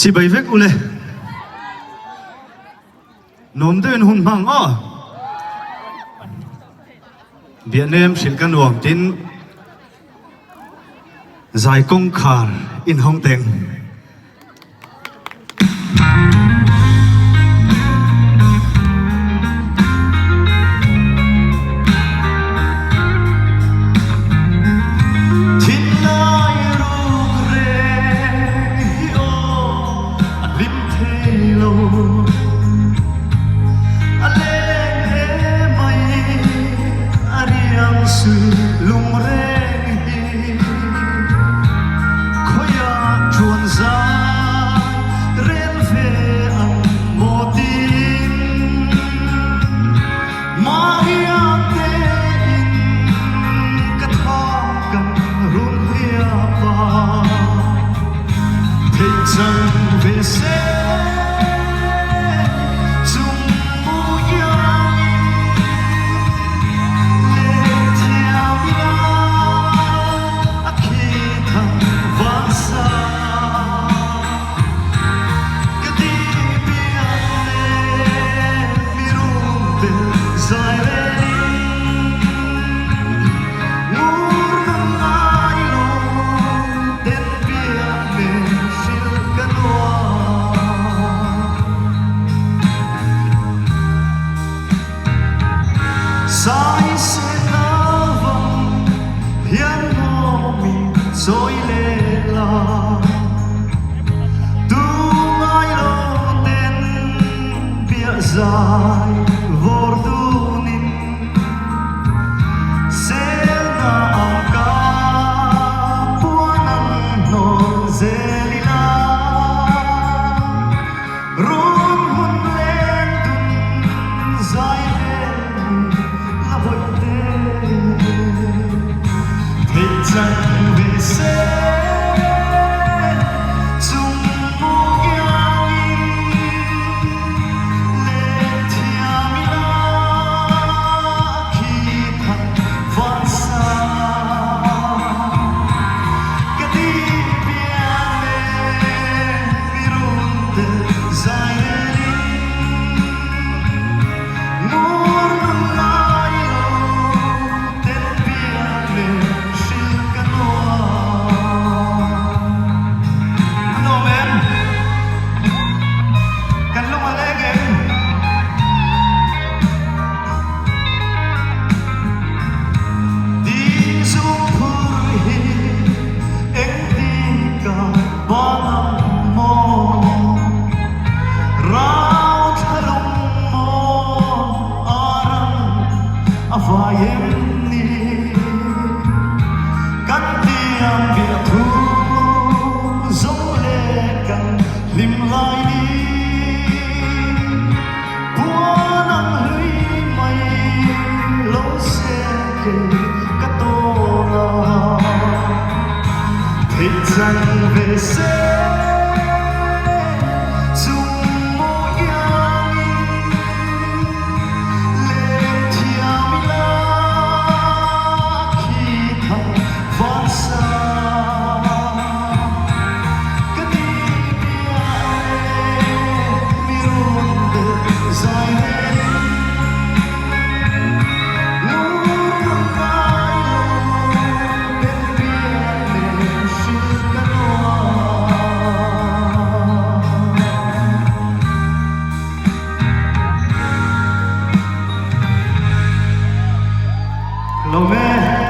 chỉ bảy vết u lê nôm tên hùng mang à Việt Nam xin can uổng tin giải công khảo in hong teng rồi lệ là tung ai lo tên bia dài vô tu nín sẽ na ca buồn ăn ngon dễ đi na run hun lên tung dài lên là vội tê thế chẳng Hãy về sẽ dùng mỗi yang lên theo mi la khi thằng vang xa cái đi bia mi run de dài Lomé